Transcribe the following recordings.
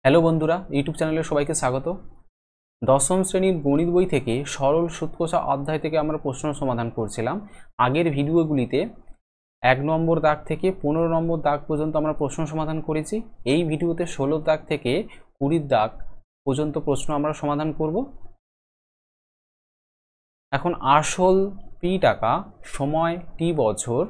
Hello বন্ধুরা, YouTube চ্যানেলে সবাইকে স্বাগত। দশম শ্রেণীর গণিত বই থেকে সরল সুদ কষা অধ্যায় থেকে আমরা প্রশ্ন সমাধান করছিলাম। আগের ভিডিওগুলিতে 1 নম্বর দাগ থেকে 15 নম্বর দাগ পর্যন্ত আমরা প্রশ্ন সমাধান করেছি। এই ভিডিওতে 16 দাগ থেকে 20 দাগ পর্যন্ত প্রশ্ন আমরা সমাধান করব। এখন আসল পি টাকা, সময় টি বছর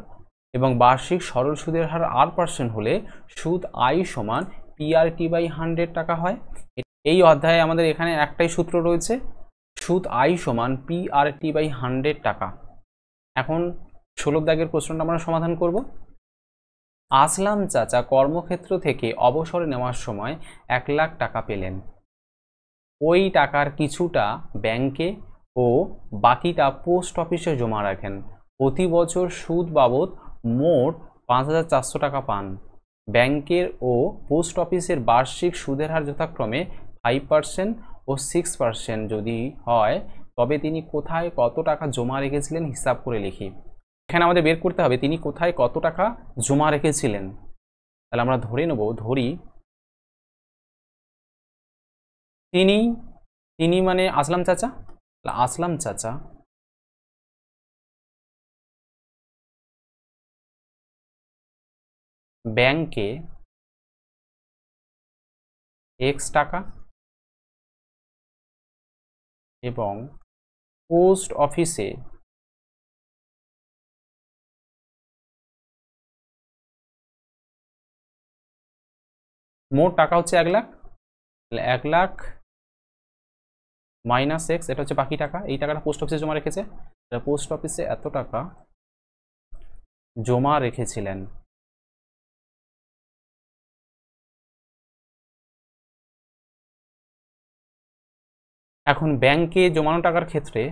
এবং বার্ষিক সরল সুদের হার R% হলে সুদ I সমান PRT/100 টাকা হয়। এই অধ্যায়ে আমাদের এখানে একটাই সূত্র রয়েছে, সুদ I সমান PRT/100 টাকা। এখন 16 দাগের প্রশ্নটা আমরা সমাধান করব। আসলাম চাচা কর্মক্ষেত্র থেকে অবসর নেওয়ার সময় 1 লাখ টাকা পেলেন। ওই টাকার কিছুটা ব্যাংকে ও বাকিটা পোস্ট অফিসে জমা রাখেন। প্রতি বছর সুদ বাবদ মোট 5,400 টাকা পান। ব্যাংকের ও পোস্ট অফিসের বার্ষিক সুদের হার যথাক্রমে 5% ও 6% যদি হয়, তবে তিনি কোথায় কত টাকা জমা রেখেছিলেন হিসাব করে লিখি। এখানে আমাদের বের করতে হবে তিনি কোথায় কত টাকা জমা রেখেছিলেন। তাহলে আমরা ধরি তিনি মানে আসলাম চাচা। আসলাম চাচা ব্যাংকে X টাকা এবং পোস্ট অফিসে মোট টাকা হচ্ছে 1 লাখ। তাহলে 1 লাখ মাইনাস X, এটা হচ্ছে বাকি টাকা। এই টাকাটা পোস্ট অফিসে জমা রেখেছে। পোস্ট অফিসে এত টাকা জমা রেখেছিলেন। এখন ব্যাংকে জমানো টাকার ক্ষেত্রে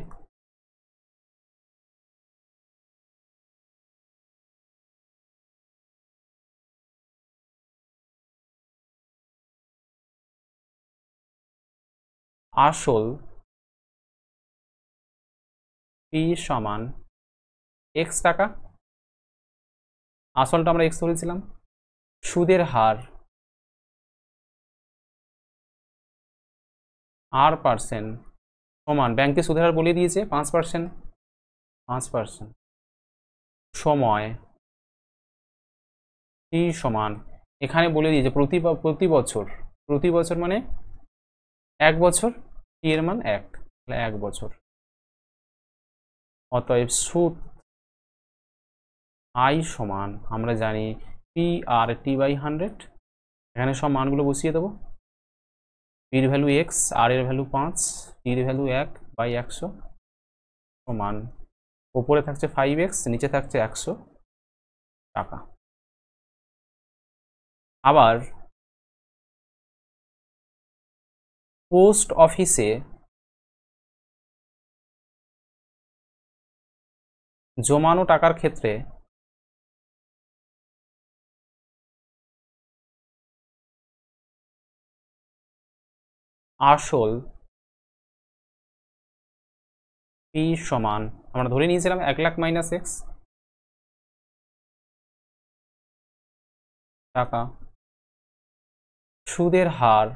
আসল P সমান X টাকা, আসলটা আমরা X ধরেছিলাম। সুদের হার R% সমান, ব্যাংকে সুদের হার বলে দিয়েছে 5%, সময় T সমান, এখানে বলে দিয়েছে প্রতি বছর মানে 1 বছর, T এর মান 1, তাহলে 1 বছর। অতএব সুদ I সমান আমরা জানি PRT/100। এখানে সব মানগুলো বসিয়ে দেবো। পির ভ্যালু X, আর এর ভ্যালু 5, টির ভ্যালু 1/100 সমান, ওপরে থাকছে 5X, নিচে থাকছে 100 টাকা। আবার পোস্ট অফিসে জমানো টাকার ক্ষেত্রে আসল P সমান আমরা ধরে নিয়েছিলাম 1 লাখ মাইনাস X টাকা। সুদের হার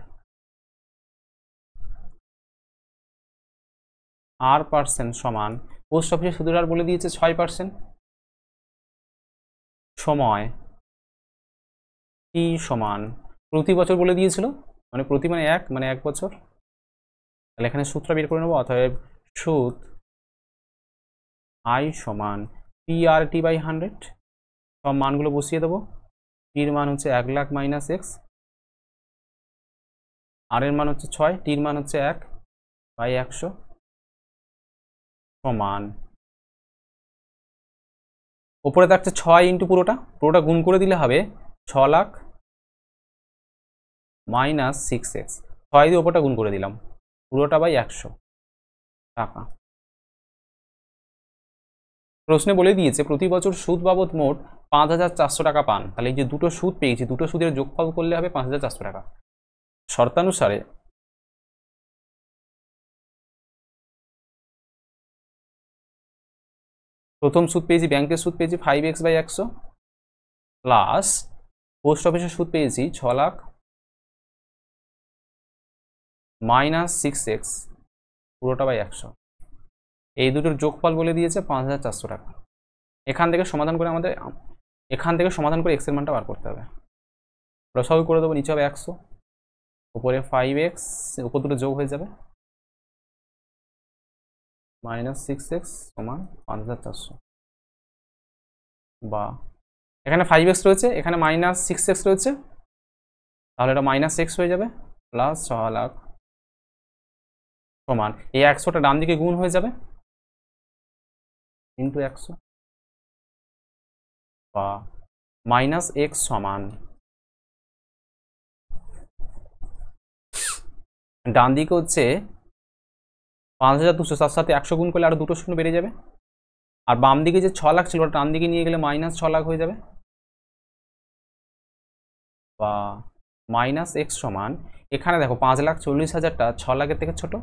R% সমান, পোস্ট অফিসে সুদের হার বলে দিয়েছে 6%। সময় T সমান প্রতি বছর বলে দিয়েছিল, মানে প্রতি মানে 1, মানে 1 বছর। তাহলে এখানে সূত্রটা বের করে নেবো। অতএব সুদ I সমান PRT/100, সব মানগুলো বসিয়ে দেবো। টির মান হচ্ছে 1 লাখ মাইনাস X, আর এর মান হচ্ছে 6, টির মান হচ্ছে 1/100 সমান, ওপরে থাকছে 6 ইন্টু পুরোটা গুণ করে দিলে হবে 6 লাখ মাইনাস 6X। 6 দিয়ে ওপরটা গুণ করে দিলাম, পুরোটা বাই 100 টাকা। প্রশ্নে বলে দিয়েছে প্রতি বছর সুদ বাবদ মোট 5,400 টাকা পান। তাহলে এই যে দুটো সুদ পেয়েছি, দুটো সুদের যোগফল করলে হবে 5,400 টাকা। শর্তানুসারে প্রথম সুদ পেয়েছি, ব্যাংকের সুদ পেয়েছি 5X/100 প্লাস পোস্ট অফিসের সুদ পেয়েছি 6 লাখ -6x পুরোটা বাই 100, এই দুটোর যোগফল বলে দিয়েছে 5400 টাকা। এখান থেকে সমাধান করে এক্স এর মানটা বার করতে হবে। সবই করে দেবো, নিচে হবে 100, উপরে 5x, উপর দুটো যোগ হয়ে যাবে, -6x সমান 5400, বা এখানে 5x রয়েছে, এখানে -6x রয়েছে, তাহলে এটা -x হয়ে যাবে, প্লাস 6 লাখ সমান এই 100টা ডান দিকে গুণ হয়ে যাবে ইন্টু 100, বা -x সমান ডান দিকে হচ্ছে 5200, তার সাথে 100 গুণ করলে আরো দুটো শূন্য বেড়ে যাবে, আর বাম দিকে যে 6 লাখ ছিল ওটা ডান দিকে নিয়ে গেলে -6 লাখ হয়ে যাবে, বা -x সমান এখানে দেখো 5,40,000টা 6 লাখের থেকে ছোট,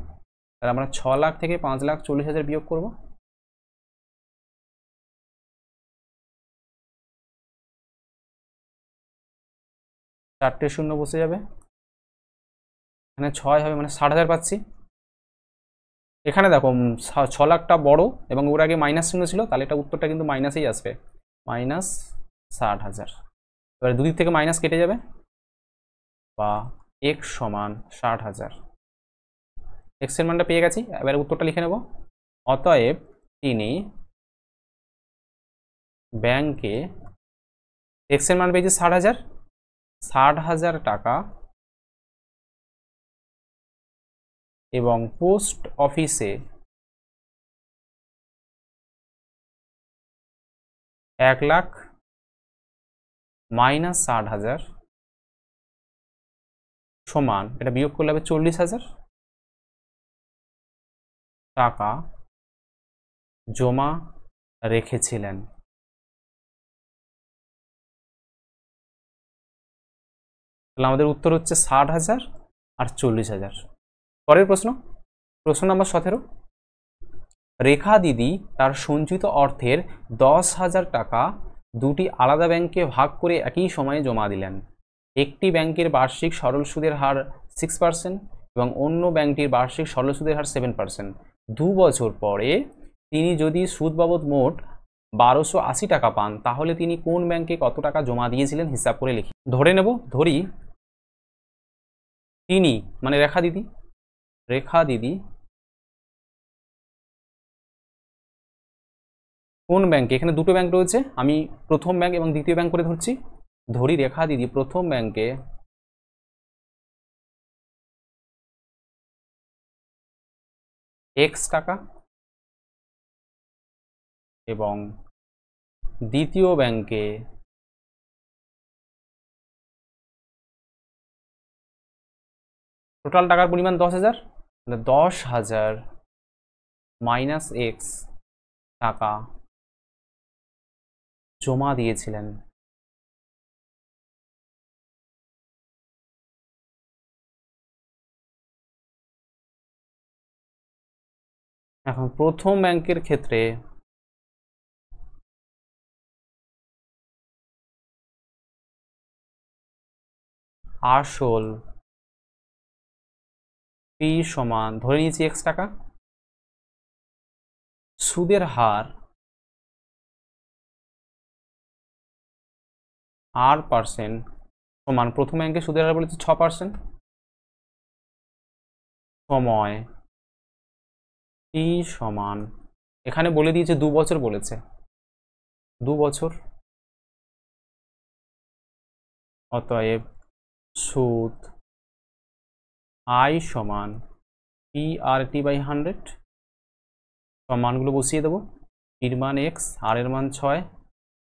তাহলে আমরা 6 লাখ থেকে 5,40,000 বিয়োগ করব, চারটে শূন্য বসে যাবে, এখানে 6 হবে মানে 60,000 পাচ্ছি। এখানে দেখো 6 লাখটা বড় এবং ওর আগে মাইনাস চিহ্ন ছিল, তাহলে এটা উত্তরটা কিন্তু মাইনাসেই আসবে, -60,000। এবারে দুদিক থেকে মাইনাস কেটে যাবে, বা x সমান 60,000। এক্স এর মানটা পেয়ে গেছি, এবারে উত্তরটা লিখে নেব। অতএব তিনি ব্যাংকে এক্স এর মান পেয়েছে 60,000, 60,000 টাকা এবং পোস্ট অফিসে 1 লাখ -60,000 সমান, এটা বিয়োগ করলে হবে 40,000 টাকা জমা রেখেছিলেন। তাহলে আমাদের উত্তর হচ্ছে 60,000 আর 40,000। পরের প্রশ্ন নম্বর 17, রেখা দিদি তার সঞ্চিত অর্থের 10,000 টাকা দুটি আলাদা ব্যাংকে ভাগ করে একই সময়ে জমা দিলেন। একটি ব্যাংকের বার্ষিক সরল সুদের হার 6% এবং অন্য ব্যাংকটির বার্ষিক সরল সুদের হার 7%। 2 বছর পরে তিনি যদি সুদ বাবদ মোট 1280 টাকা পান, তাহলে তিনি কোন ব্যাংকে কত টাকা জমা দিয়েছিলেন হিসাব করে লিখি। ধরি তিনি মানে রেখা দিদি কোন ব্যাংকে, এখানে দুটো ব্যাংক রয়েছে, আমি প্রথম ব্যাংক এবং দ্বিতীয় ব্যাংক করে ধরছি। ধরি রেখা দিদি প্রথম ব্যাংকে x টাকা এবং দ্বিতীয় ব্যাংকে টোটাল টাকার পরিমাণ 10,000, 10,000 - x টাকা জমা দিয়েছিলেন। এখন প্রথম ব্যাংকের ক্ষেত্রে আসল পি সমান ধরে নিয়েছি x টাকা, সুদের হার r% সমান, প্রথম ব্যাংকে সুদের হার বলেছে 6%, সময় t সমান এখানে বলে দিয়েছে 2 বছর বলেছে, 2 বছর। অতএব সুদ i সমান PRT/100, মানগুলো বসিয়ে দেবো, এর মান x, আর এর মান 6,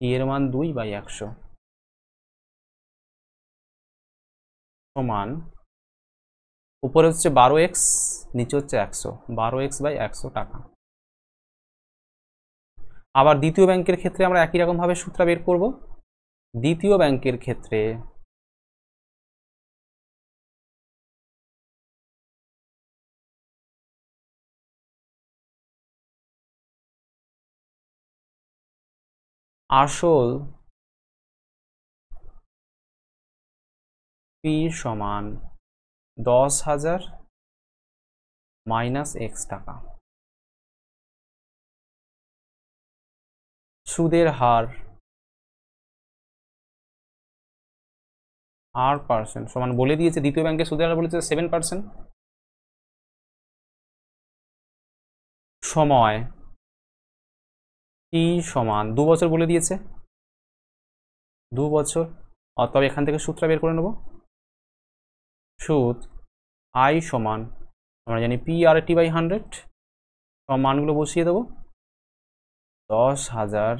t এর মান 2/100 সমান, উপরে হচ্ছে 12x, নিচে হচ্ছে 100, 12x/100 টাকা। আবার দ্বিতীয় ব্যাংকের ক্ষেত্রে আমরা একই রকম ভাবে সূত্র বের করব। দ্বিতীয় ব্যাংকের ক্ষেত্রে আসল পি সমান 10,000 মাইনাস এক্স টাকা। সুদের হার R% সমান বলে দিয়েছে, দ্বিতীয় ব্যাংকে সুদের হার বলেছে 7%। সময় টি সমান 2 বছর বলে দিয়েছে, 2 বছর। তবে এখান থেকে সূত্রটা বের করে নেব। সুদ আই সমান আমরা জানি PRT/100, সব মানগুলো বসিয়ে দেবো। 10,000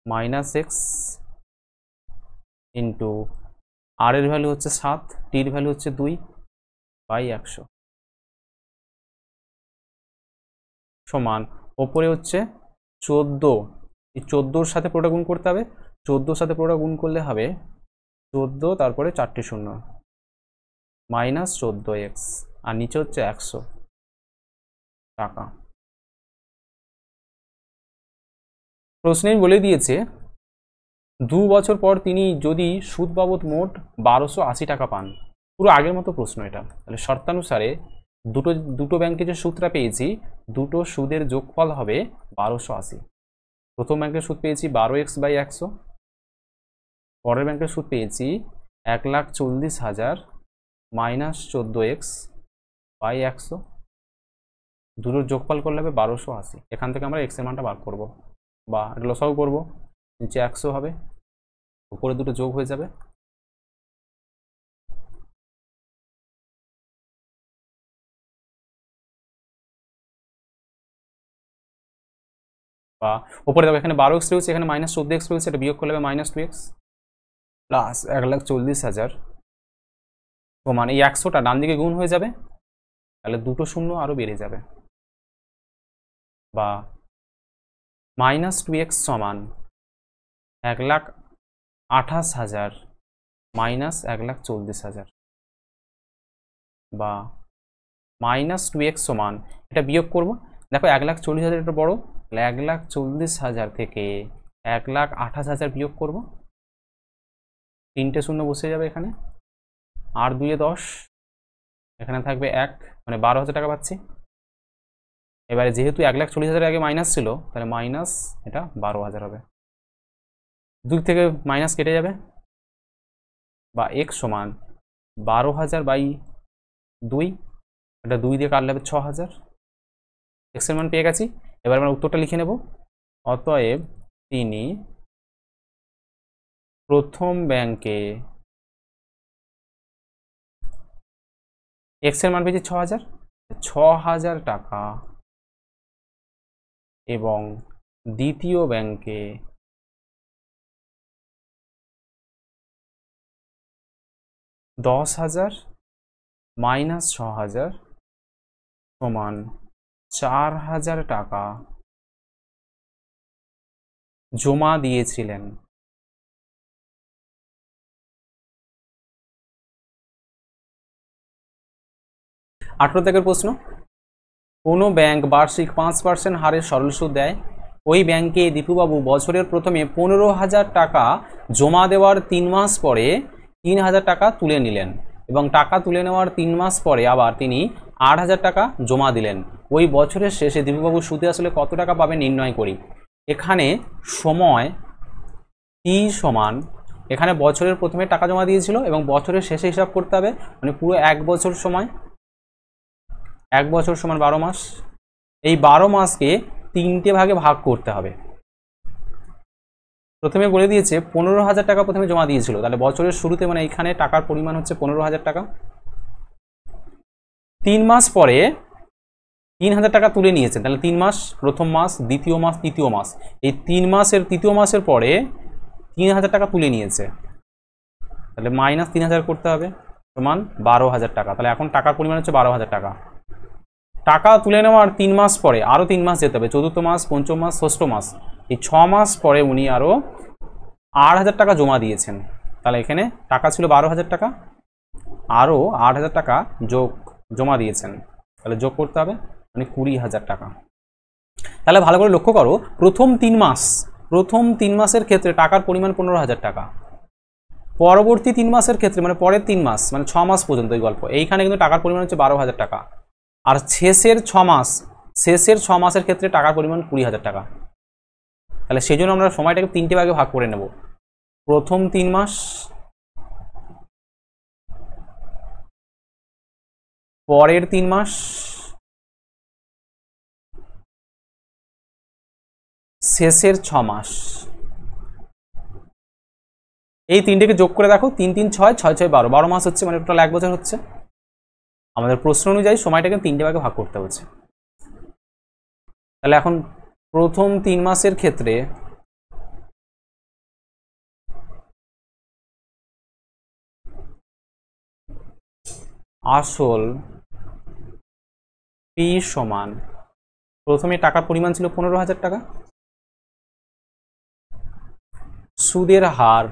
মাইনাস এক্স ইন্টু আর এর ভ্যালু হচ্ছে 7, টির ভ্যালু হচ্ছে 2/100 সমান ওপরে হচ্ছে 14। এই 14-র সাথে পুরোটা গুণ করতে হবে, 14-র সাথে পুরোটা গুণ করলে হবে 14 তারপরে 4টি শূন্য মাইনাস 14x, আর নিচে হচ্ছে 100 টাকা। প্রশ্নে বলে দিয়েছে 2 বছর পর তিনি যদি সুদ বাবদ মোট 1280 টাকা পান। পুরো আগের মতো প্রশ্ন এটা। তাহলে শর্তানুসারে দুটো ব্যাংকে যে সুদটা পেয়েছি, দুটো সুদের যোগফল হবে 1280। প্রথম ব্যাংকের সুদ পেয়েছি 12x/100, পরের ব্যাংকের সুদ পেয়েছি 1,40,000 মাইনাস 14x/100। দুটোর যোগফল করলে হবে 1280। এখান থেকে আমরা এক্স এর মানটা বার করবো, বা এটা লসাগু করবো। নিচে 100 হবে, উপরে দুটো যোগ হয়ে যাবে। বা উপরে দেখো এখানে 12x রয়েছে, এখানে মাইনাস 14x রয়েছে, এটা বিয়োগ করলে হবে মাইনাস 2x প্লাস 1,40,000 সমান এই 100টা ডান দিকে গুণ হয়ে যাবে, তাহলে দুটো শূন্য আরো বেড়ে যাবে। বা মাইনাস 2x সমান 1,28,000 মাইনাস 1,40,000। বা মাইনাস 2x সমান, এটা বিয়োগ করব। দেখো 1,40,000 এটা বড়, 1,40,000 থেকে 1,28,000 বিয়োগ করব। 3টে শূন্য বসে যাবে এখানে, আর 2 10, এখানে থাকবে 1, মানে 12,000 টাকা পাচ্ছি। এবারে যেহেতু 1,40,000 আগে মাইনাস ছিল, তাহলে মাইনাস এটা 12,000 হবে। 2 থেকে মাইনাস কেটে যাবে, বা x সমান 12,000/2, এটা 2 দিয়ে কাটলে হবে 6,000। x এর মান পেয়ে গেছি। এবার আমরা উত্তরটা লিখে নেব। অতএব তিনি প্রথম ব্যাংকে x এর মান পেয়েছি 6,000 টাকা, এবং দ্বিতীয় ব্যাংকে $10,000 মাইনাস 6,000 সমান 4,000 টাকা জমা দিয়েছিলেন। 18 দাগের প্রশ্ন, কোনো ব্যাংক বার্ষিক 5% হারে সরল সুদ দেয়। ওই ব্যাংকে দীপুবাবু বছরের প্রথমে 15,000 টাকা জমা দেওয়ার 3 মাস পরে 3,000 টাকা তুলে নিলেন, এবং টাকা তুলে নেওয়ার 3 মাস পরে আবার তিনি 8,000 টাকা জমা দিলেন। ওই বছরের শেষে দীপুবাবু সুদে আসলে কত টাকা পাবে নির্ণয় করি। এখানে সময় টি সমান, এখানে বছরের প্রথমে টাকা জমা দিয়েছিল এবং বছরের শেষে হিসাব করতে হবে, মানে পুরো 1 বছর সময়। 1 বছর সমান 12 মাস। এই 12 মাসকে 3টে ভাগে ভাগ করতে হবে। প্রথমে বলে দিয়েছে 15,000 টাকা প্রথমে জমা দিয়েছিল, তাহলে বছরের শুরুতে, মানে এখানে টাকার পরিমাণ হচ্ছে 15,000 টাকা। 3 মাস পরে 3,000 টাকা তুলে নিয়েছেন, তাহলে 3 মাস, প্রথম মাস, দ্বিতীয় মাস, তৃতীয় মাস। এই 3 মাসের তৃতীয় মাসের পরে 3,000 টাকা তুলে নিয়েছে, তাহলে মাইনাস 3,000 করতে হবে, সমান 12,000 টাকা। তাহলে এখন টাকার পরিমাণ হচ্ছে 12,000 টাকা। টাকা তুলে নেওয়ার 3 মাস পরে আরও 3 মাস যেতে হবে, চতুর্থ মাস, পঞ্চম মাস, ষষ্ঠ মাস। এই 6 মাস পরে উনি আরও 8,000 টাকা জমা দিয়েছেন। তাহলে এখানে টাকা ছিল 12,000 টাকা, আরও 8,000 টাকা জমা দিয়েছেন, তাহলে যোগ করতে হবে, মানে 20,000 টাকা। তাহলে ভালো করে লক্ষ্য করো, প্রথম 3 মাসের ক্ষেত্রে টাকার পরিমাণ 15,000 টাকা। পরবর্তী 3 মাসের ক্ষেত্রে, মানে পরের 3 মাস, মানে 6 মাস পর্যন্ত এই গল্প, এইখানে কিন্তু টাকার পরিমাণ হচ্ছে 12,000 টাকা। আর শেষের ছ মাসের ক্ষেত্রে টাকার পরিমাণ 20,000 টাকা। তাহলে সেই জন্য আমরা সময়টাকে 3টে ভাগে ভাগ করে নেব। প্রথম 3 মাস, পরের 3 মাস, শেষের 6 মাস। এই 3টেকে যোগ করে দেখো, 3 3 6 6 6 12, 12 মাস হচ্ছে, মানে টোটাল 1 বছর হচ্ছে। আমাদের প্রশ্ন অনুযায়ী সময়টাকে 3টে ভাগে ভাগ করতে হচ্ছে। তাহলে এখন প্রথম 3 মাসের ক্ষেত্রে আসল পি সমান, প্রথমে টাকার পরিমাণ ছিল 15,000 টাকা, সুদের হার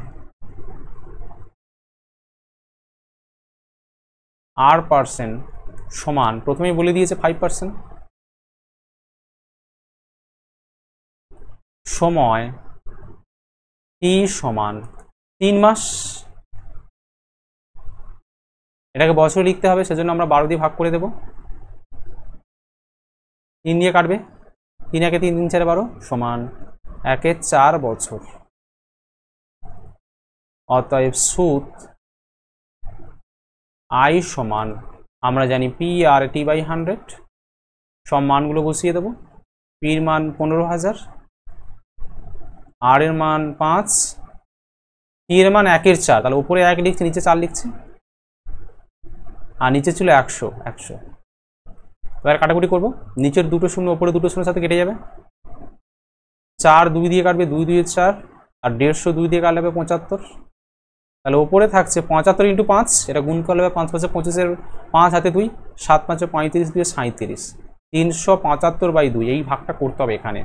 R% সমান, প্রথমেই বলে দিয়েছে 5%, সময় টি সমান 3 মাস। এটাকে বছর লিখতে হবে, সেজন্য আমরা 12 দিয়ে ভাগ করে দেব। 3 দিয়ে কাটবে, 3 একে 3 3 4 12 সমান 1 4 বছর। অতএব সুদ আই সমান, আমরা জানি PRT/100, সব মানগুলো বসিয়ে দেব। পির মান 15,000, আর এর মান 5, টি এর মান 1 এর 4, তাহলে উপরে 1 লিখছে, নিচে 4 লিখছে, আর নিচে ছিল 100 100। এবার কাটাকুটি করবো, নিচের দুটো শূন্য উপরে দুটো শূন্যের সাথে কেটে যাবে। 4 2 দিয়ে কাটবে, 2 2 4, আর 150 2 দিয়ে কাটলে 75। তাহলে উপরে থাকছে 75 × 5, এটা গুণ করলে 5 5 25, 5 হাতে 2, 7 5 35, 2 37, 375/2। এই ভাগটা করতে হবে এখানে,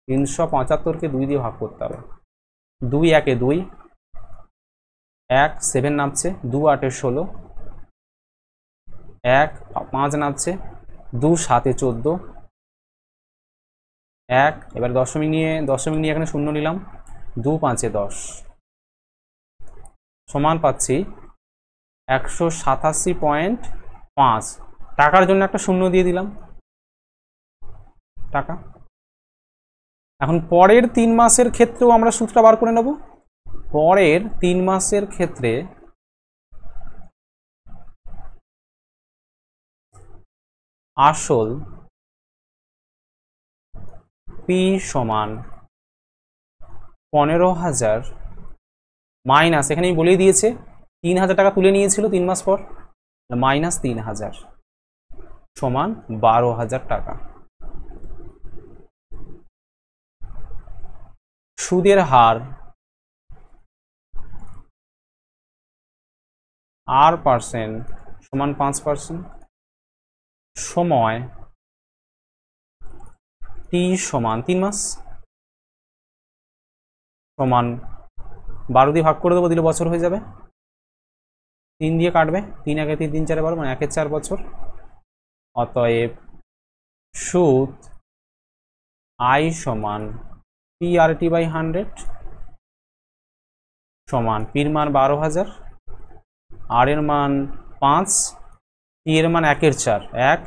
375কে 2 দিয়ে ভাগ করতে হবে। 2 1 2, 1 7 নামছে, 2 8 16, 1 5 নামছে, 2 7 14, 1, এবার দশমিক নিয়ে এখানে শূন্য নিলাম, 2 5 10, সমান পাচ্ছি 187.5। টাকার জন্য একটা শূন্য দিয়ে দিলাম, টাকা। এখন পরের 3 মাসের ক্ষেত্রেও আমরা সূত্রটা বার করে নেব। পরের 3 মাসের ক্ষেত্রে আসল পি সমান 15,000 মাইনাস, এখানেই বলেই দিয়েছে 3,000 টাকা তুলে নিয়েছিল 3 মাস পর, মাইনাস 3,000 সমান 12,000 টাকা। সুদের হার R% সমান 5%, সময় টি সমান 3 মাস, সমান 12 দিয়ে ভাগ করে দেবো, দিলে বছর হয়ে যাবে। 3 দিয়ে কাটবে, 3 1 3 3 4 12, মানে 1 4 বছর। অতএব সুদ আই সমান PRT/100 সমান, পির মান 12,000, আর এর মান 5, টি এর মান 1 এর 4, 1,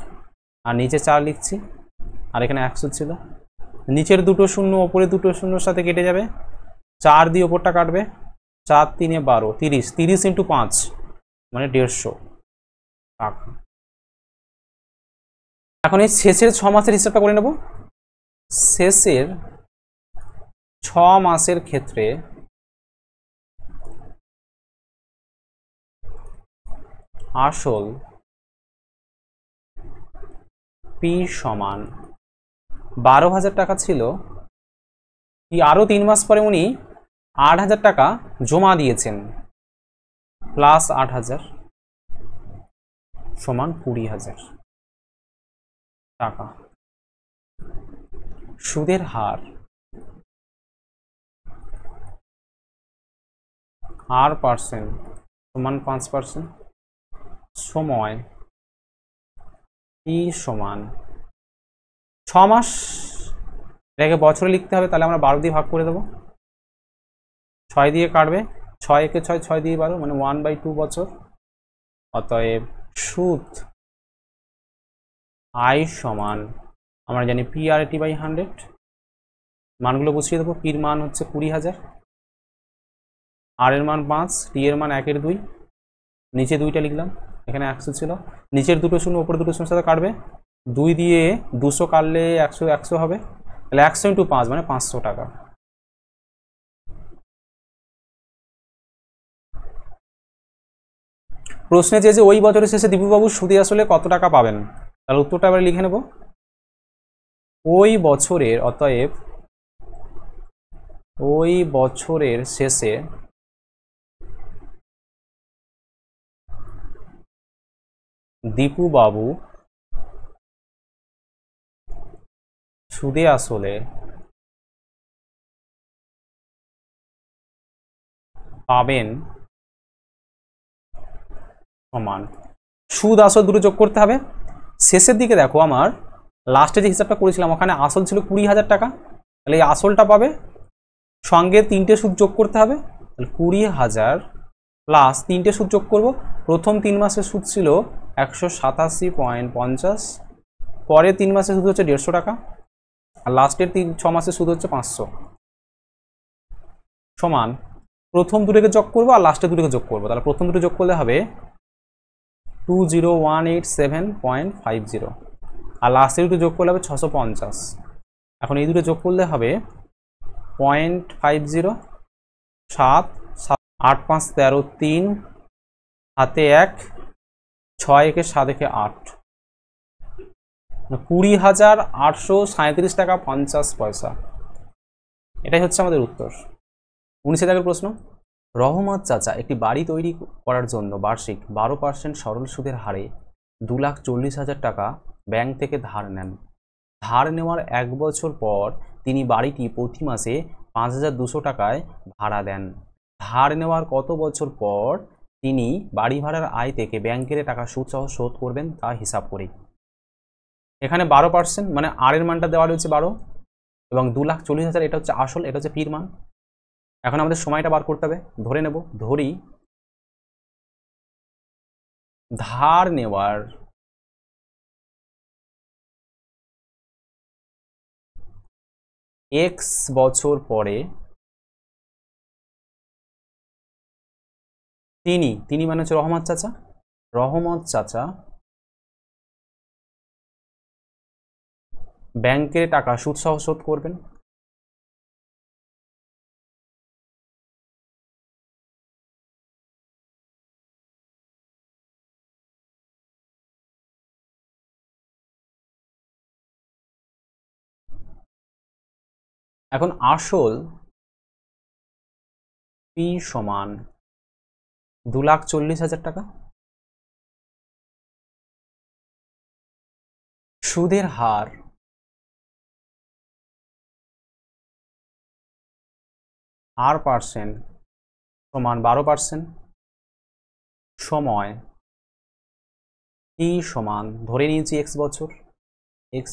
আর নিচে 4 লিখছি, আর এখানে 100 ছিল। নিচের দুটো শূন্য ওপরে দুটো শূন্যর সাথে কেটে যাবে, 4 দিয়ে ওপরটা কাটবে, 4 3 12, 30, 30 × 5 মানে 150 টাকা। এখন এই শেষের 6 মাসের হিসাবটা করে নেব। শেষের 6 মাসের ক্ষেত্রে আসল পি সমান 12,000 টাকা ছিল, কি আরো 3 মাস পরে উনি 8,000 টাকা জমা দিয়েছেন, প্লাস 8,000 সমান 20,000 টাকা। সুদের হার R% সমান 5%, সময় টি সমান 6 মাস। এটাকে বছরে লিখতে হবে, তাহলে আমরা 12 দিয়ে ভাগ করে দেবো। 6 দিয়ে কাটবে, 6 একে 6, 6 দিয়ে 12, মানে 1/2 বছর। অতএব সুদ আই সমান আমরা জানি PRT/100, মানগুলো বসিয়ে দেবো। পির মান হচ্ছে 20,000, আর এর মান 5, টি এর মান 1/2, নিচে 2টা লিখলাম, এখানে 100 ছিল, নিচের দুটো শূন্য উপরে দুটো শূন্য সাথে কাটবে, 2 দিয়ে 200 কাটলে 100 হবে, তাহলে 100 × 5 মানে 500 টাকা। প্রশ্নে যে ওই বছরের শেষে দীপুবাবু সুদে আসলে কত টাকা পাবেন, তাহলে উত্তরটা এবার লিখে নেব। ওই বছরের, অতএব ওই বছরের শেষে দীপুবাবু সুদে আসলে পাবেন সমান, সুদ আসল দুটো যোগ করতে হবে। শেষের দিকে দেখো আমার লাস্টে যে হিসাবটা করেছিলাম ওখানে আসল ছিল 20,000 টাকা, তাহলে এই আসলটা পাবে, সঙ্গে 3টে সুদ যোগ করতে হবে, তাহলে 20,000 প্লাস 3টে সুদ যোগ করব। প্রথম 3 মাসের সুদ ছিল 187.50, পরে 3 মাসের সুদ হচ্ছে 150 টাকা, আর লাস্টের 6 মাসের সুদ হচ্ছে 500, সমান প্রথম দুটোকে যোগ করবো আর লাস্টের দুটোকে যোগ করবো। তাহলে প্রথম দুটো যোগ করলে হবে 20187.50, আর লাস্টের দুটো যোগ করলে হবে 650। এখন এই দুটো যোগ করলে হবে 0.50, 7, 8, 5, 13, 3, হাতে 1, 6 একে 7 একে 8, 20,837 টাকা 50 পয়সা। এটাই হচ্ছে আমাদের উত্তর। 19 দাগের প্রশ্ন, রহমত চাচা একটি বাড়ি তৈরি করার জন্য বার্ষিক 12% সরল সুদের হারে 2,40,000 টাকা ব্যাংক থেকে ধার নেন। ধার নেওয়ার 1 বছর পর তিনি বাড়িটি প্রতি মাসে 5,200 টাকায় ভাড়া দেন। ধার নেওয়ার কত বছর পর তিনি বাড়ি ভাড়ার আয় থেকে ব্যাংকের টাকা সুদ সহ শোধ করবেন তা হিসাব করি। এখানে 12% মানে আর এর মানটা দেওয়া রয়েছে 12, এবং 2,40,000 এটা হচ্ছে আসল, এটা হচ্ছে পির মান। এখন আমাদের সময়টা বার করতে হবে, ধরে নেব, ধরি ধার নেওয়ার x বছর পরে তিনি মানে হচ্ছে রহমত চাচা ব্যাংকের টাকা সুদ সহ শোধ করবেন। এখন আসল পি সমান 2,40,000 টাকা, সুদের হার R% সমান 12%, সময় টি সমান ধরে নিয়েছি x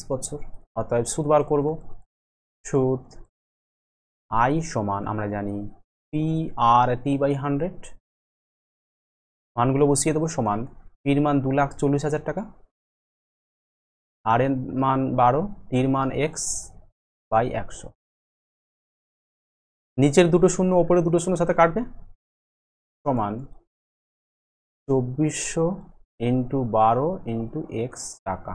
বছর, অতএব সুদ বার করব। সুদ আই সমান আমরা জানি PRT/100, মানগুলো বসিয়ে দেবো, সমান পির মান 2,40,000 টাকা, আর এর মান 12, টির মান x/100, নিচের দুটো শূন্য ওপরে দুটো শূন্য সাথে কাটবে, সমান 2400 × 12 × x টাকা।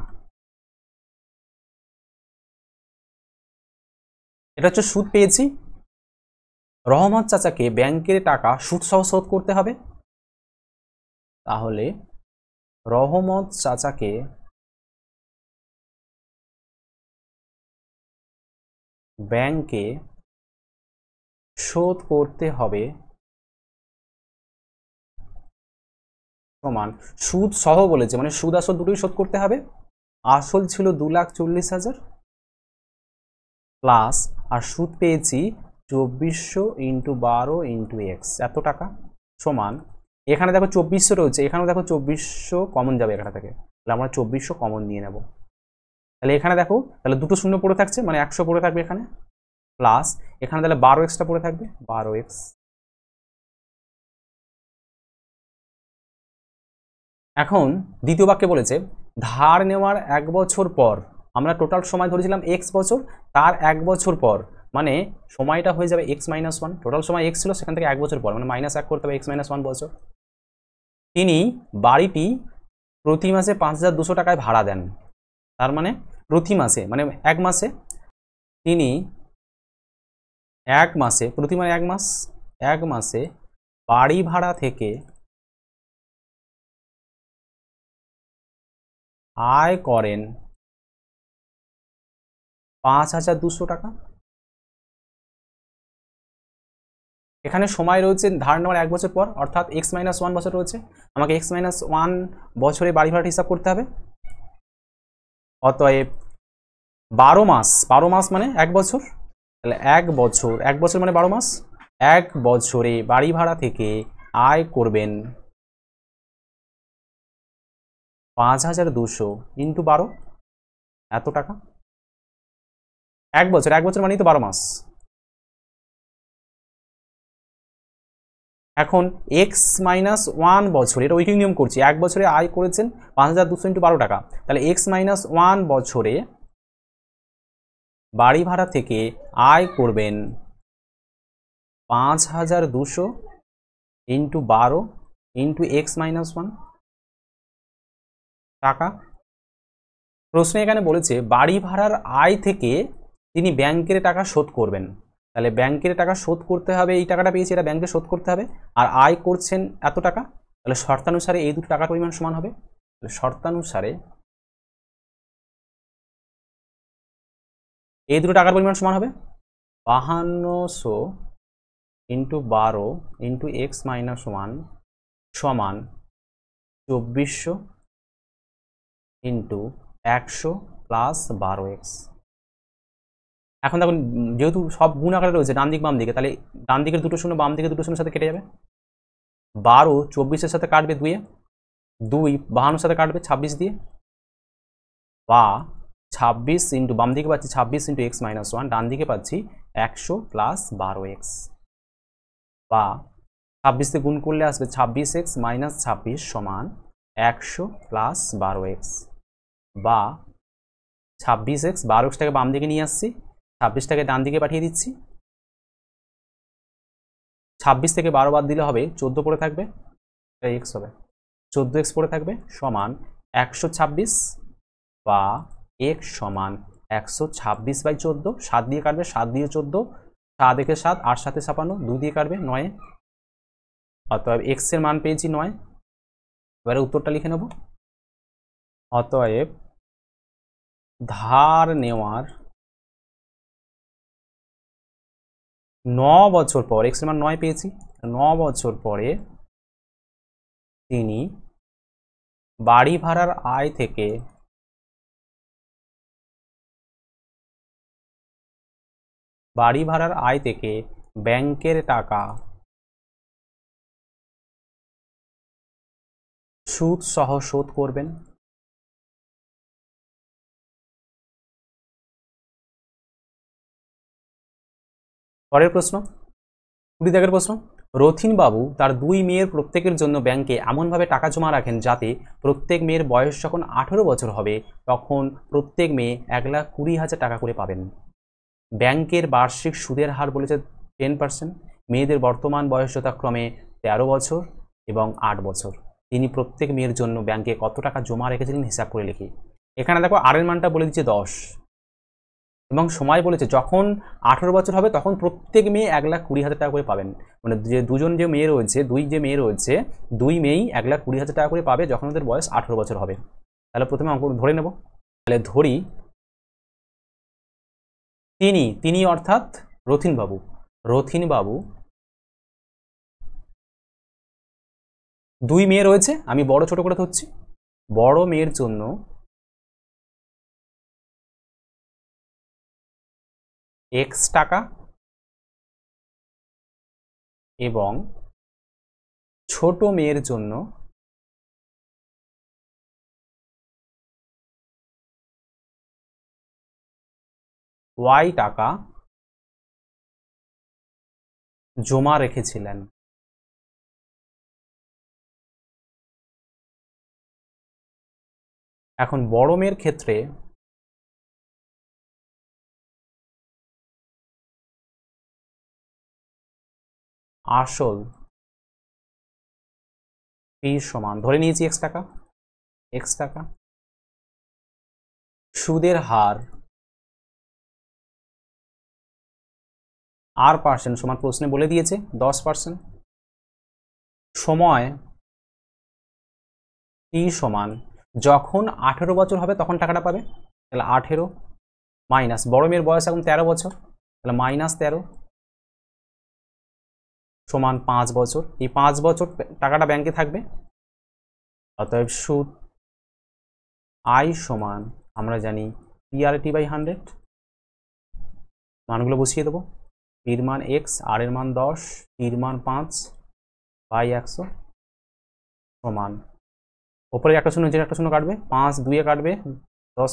এটা হচ্ছে সুদ পেয়েছি। রহমত চাচাকে ব্যাংকের টাকা সুদ সহ শোধ করতে হবে, তাহলে রহমত চাচাকে ব্যাংকে শোধ করতে হবে সমান, সুদ সহ বলেছে মানে সুদ আসল দুটোই শোধ করতে হবে। আসল ছিল 2,40,000 প্লাস, আর সুদ পেয়েছি 2400 × 12 × x এত টাকা, সমান এখানে দেখো 2400 রয়েছে, এখানেও দেখো 2400 কমন যাবে এখানে থেকে, তাহলে আমরা 2400 কমন নিয়ে নেব। তাহলে এখানে দেখো, তাহলে দুটো শূন্য পড়ে থাকছে মানে 100 পড়ে থাকবে এখানে, প্লাস এখানে তাহলে 12x পড়ে থাকবে, 12x। এখন দ্বিতীয় বাক্যে বলেছে ধার নেওয়ার 1 বছর পর, আমরা টোটাল সময় ধরেছিলাম এক্স বছর, তার 1 বছর পর মানে সময়টা হয়ে যাবে এক্স মাইনাস ওয়ান। টোটাল সময় এক্স ছিল, সেখান থেকে 1 বছর পর মানে -1 করতে হবে, এক্স মাইনাস ওয়ান বছর। তিনি বাড়িটি প্রতি মাসে 5200 টাকায় ভাড়া দেন। তার মানে প্রতি মাসে মানে 1 মাসে, তিনি 1 মাসে, প্রতি মানে 1 মাস, 1 মাসে বাড়ি ভাড়া থেকে আয় করেন 5200 টাকা। এখানে সময় রয়েছে ধার নেওয়ার 1 বছর পর, অর্থাৎ এক্স মাইনাস ওয়ান বছর রয়েছে। আমাকে এক্স মাইনাস ওয়ান বছরে বাড়ি ভাড়াটা হিসাব করতে হবে। অতএব 12 মাস, 12 মাস মানে 1 বছর, তাহলে 1 বছর, 1 বছর মানে 12 মাস, 1 বছরে বাড়ি ভাড়া থেকে আয় করবেন 5200 ইন্টু 12, এত টাকা। 1 বছর, 1 বছর মানেই তো 12 মাস। এখন এক্স মাইনাস ওয়ান বছর, এটা উইকিং নিয়ম করছি, 1 বছরে আয় করেছেন 5200 ইন্টু 12 টাকা, তাহলে এক্স মাইনাস ওয়ান বছরে বাড়ি ভাড়া থেকে আয় করবেন 5200 into 12 into x minus one টাকা। প্রশ্নে এখানে বলেছে বাড়ি ভাড়ার আয় থেকে তিনি ব্যাংকের টাকা শোধ করবেন, তাহলে ব্যাংকের টাকা শোধ করতে হবে, এই টাকাটা পেয়েছি এটা ব্যাংকে শোধ করতে হবে, আর আয় করছেন এত টাকা, তাহলে শর্তানুসারে এই দুটো টাকার পরিমাণ সমান হবে। তাহলে শর্তানুসারে এই দুটো টাকার পরিমাণ সমান হবে 5200 into 12 into x minus one সমান 2400 ইন্টু 100 প্লাস 12x। এখন দেখুন যেহেতু সব গুণ আকারে রয়েছে ডান দিক বাম দিকে, তাহলে ডান দিকের দুটো শূন্য বাম দিকের দুটো শূন্যের সাথে কেটে যাবে। 12 24-এর সাথে কাটবে 2-এ, 2 52-এর সাথে কাটবে 26 দিয়ে, বা 26 ইন্টু বাম দিকে পাচ্ছি 26 ইন্টু এক্স মাইনাস ওয়ান, ডান দিকে পাচ্ছি 100 প্লাস 12x, বা 26 দিয়ে গুণ করলে আসবে 26x মাইনাস 26 সমান 100 প্লাস 12x, বা 26x 12xটাকে বাম দিকে নিয়ে আসছি, 26টাকে ডান দিকে পাঠিয়ে দিচ্ছি, 26 থেকে 12 বাদ দিলে হবে 14 পড়ে থাকবে, এটা এক্স হবে, 14x পড়ে থাকবে সমান 126, বা x সমান 126/14, 7 দিয়ে কাটবে, 7 দিয়ে 14, 7 একে 7, 8 7 56, 2 দিয়ে কাটবে 9, অতএব x এর মান পেয়েছি 9। এবারে উত্তরটা লিখে নেব। অতএব ধার নেওয়ার 9 বছর পর, x এর মান 9 পেয়েছি, 9 বছর পরে তিনি বাড়ি ভাড়ার আয় থেকে ব্যাংকের টাকা সুদ সহ শোধ করবেন। পরের প্রশ্ন, 20 দাগের প্রশ্ন, রথিনবাবু তার 2 মেয়ের প্রত্যেকের জন্য ব্যাংকে এমনভাবে টাকা জমা রাখেন যাতে প্রত্যেক মেয়ের বয়স যখন 18 বছর হবে তখন প্রত্যেক মেয়ে 1,20,000 টাকা করে পাবেন। ব্যাংকের বার্ষিক সুদের হার বলেছে 10%, মেয়েদের বর্তমান বয়স যথাক্রমে 13 বছর এবং 8 বছর। তিনি প্রত্যেক মেয়ের জন্য ব্যাংকে কত টাকা জমা রেখেছিলেন হিসাব করে লিখি। এখানে দেখো আর এর মানটা বলে দিচ্ছে 10 এবং সময় বলেছে যখন 18 বছর হবে তখন প্রত্যেক মেয়ে 1,20,000 টাকা করে পাবেন, মানে যে যে মেয়ে রয়েছে, দুই মেয়েই 1,20,000 টাকা করে পাবে যখন ওদের বয়স 18 বছর হবে। তাহলে প্রথমে অঙ্ক ধরে নেব, তাহলে ধরি তিনি অর্থাৎ রথিনবাবু 2 মেয়ে রয়েছে, আমি বড় ছোট করে ধরছি, বড় মেয়ের জন্য x টাকা এবং ছোট মেয়ের জন্য y টাকা জমা রেখেছিলেন। এখন বড় মেয়ের ক্ষেত্রে আসল পি সমান ধরে নিয়েছি এক্স টাকা, সুদের হার R% সমান প্রশ্নে বলে দিয়েছে 10%, সময় টি সমান যখন 18 বছর হবে তখন টাকাটা পাবে, তাহলে 18 মাইনাস বড় মেয়ের বয়স এখন 13 বছর, তাহলে -13 সমান 5 বছর। এই 5 বছর টাকাটা ব্যাংকে থাকবে, অতএব সুদ আই সমান আমরা জানি PRT/100, মানগুলো বসিয়ে দেবো। পির মান x, আর এর মান 10, পির মান 5/100 সমান ওপরে একটা শূন্য নিচের একটা শূন্য কাটবে, 5 2 কাটবে 10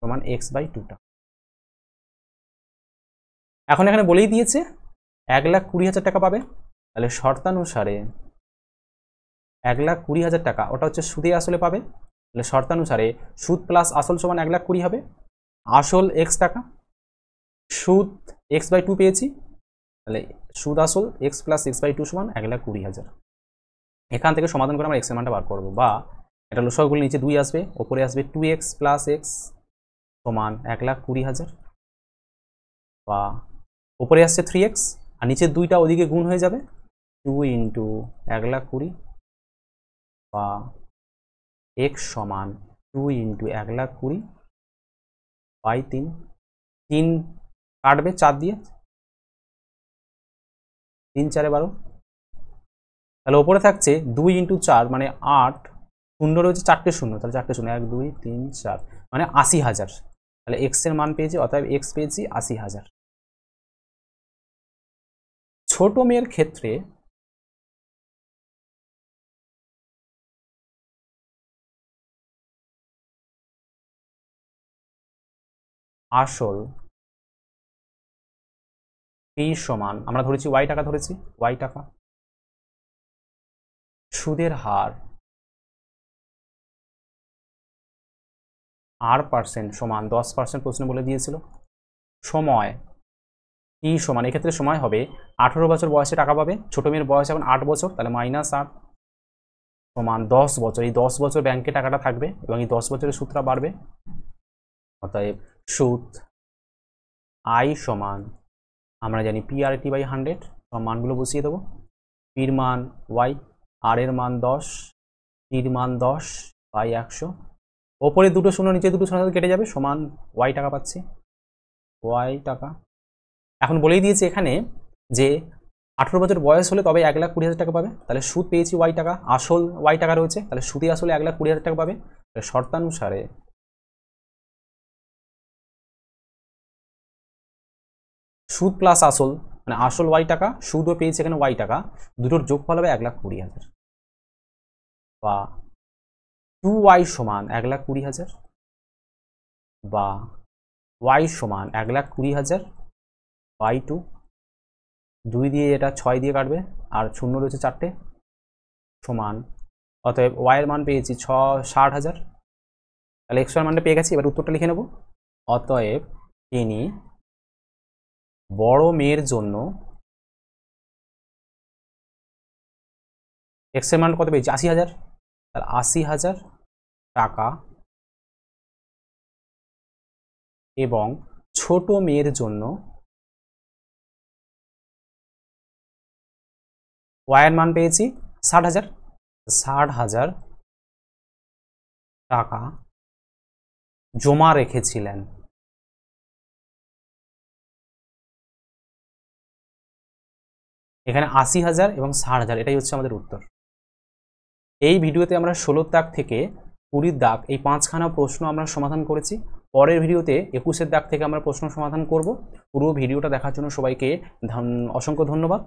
সমান x/2 টাকা। এখন এখানে বলেই দিয়েছে 1,20,000 টাকা পাবে, তাহলে শর্তানুসারে 1,20,000 টাকা ওটা হচ্ছে সুদে আসলে পাবে, তাহলে শর্তানুসারে সুদ প্লাস আসল সমান 1,20,000 হবে। আসল x টাকা, সুদ x/2 পেয়েছি, তাহলে সুদ আসল x প্লাস x/2 সমান 1,20,000। এখান থেকে সমাধান করে আমরা x এর মানটা বার করবো, বা এটা লসাগুলো নিচে 2 আসবে, ওপরে আসবে 2x প্লাস x সমান 1,20,000, বা ওপরে আসছে 3x আর নিচের 2টা ওদিকে গুণ হয়ে যাবে, 2 × 1,20,000 বা x সমান 2 × 1,20,000/3, 3 কাটবে 4 দিয়ে, 3 4 12, তাহলে ওপরে থাকছে 2 × 4 মানে 8, শূন্য রয়েছে 4টে শূন্য, তাহলে 4টে শূন্য 1 2 3 4 মানে 80,000, তাহলে x এর মান পেয়েছি, অতএব x পেয়েছি 80,000। ছোট মেয়ের ক্ষেত্রে আসল পি সমান আমরা ধরেছি y টাকা, ধরেছি y টাকা, সুদের হার R% সমান 10% প্রশ্ন বলে দিয়েছিল। সময় টি সমান এক্ষেত্রে সময় হবে 18 বছর বয়সে টাকা পাবে, ছোট মেয়ের বয়স এখন 8 বছর, তাহলে -8 সমান 10 বছর, এই 10 বছর ব্যাংকে টাকাটা থাকবে এবং এই 10 বছরের সুদটা বাড়বে, অতএব সুদ আই সমান আমরা জানি PRT/100, মানগুলো বসিয়ে দেবো। পির মান y, আর এর মান 10, টির মান 10/100, ওপরে দুটো শূন্য নিচে দুটো শূন্য কেটে যাবে, সমান y টাকা পাচ্ছি, y টাকা। এখন বলেই দিয়েছে এখানে যে 18 বছর বয়স হলে তবে 1,20,000 টাকা পাবে, তাহলে সুদ পেয়েছি y টাকা, আসল y টাকা রয়েছে, তাহলে সুদে আসলে 1,20,000 টাকা পাবে, তাহলে শর্তানুসারে সুদ প্লাস আসল মানে আসল y টাকা, সুদও পেয়েছে এখানে y টাকা, দুটোর যোগফল হবে 1,20,000, বা 2y সমান 1,20,000, বা y সমান 1,20,000/2, 2 দিয়ে এটা 6 দিয়ে কাটবে আর শূন্য রয়েছে 4টে, সমান অতএব y এর মান পেয়েছি 60,000, তাহলে x এর মানটা পেয়ে গেছি। এবার উত্তরটা লিখে নেব, অতএব তিনি বড় মেয়ের জন্য x এর মান কত পেয়েছি 80,000, তাহলে 80,000 টাকা, এবং ছোট মেয়ের জন্য y এর মান পেয়েছি 60,000, 60,000 টাকা জমা রেখেছিলেন। এখানে 80,000 এবং 60,000, এটাই হচ্ছে আমাদের উত্তর। এই ভিডিওতে আমরা 16 দাগ থেকে 20 দাগ এই 5খানা প্রশ্ন আমরা সমাধান করেছি। পরের ভিডিওতে 21 দাগ থেকে আমরা প্রশ্ন সমাধান করব। পুরো ভিডিওটা দেখার জন্য সবাইকে অসংখ্য ধন্যবাদ।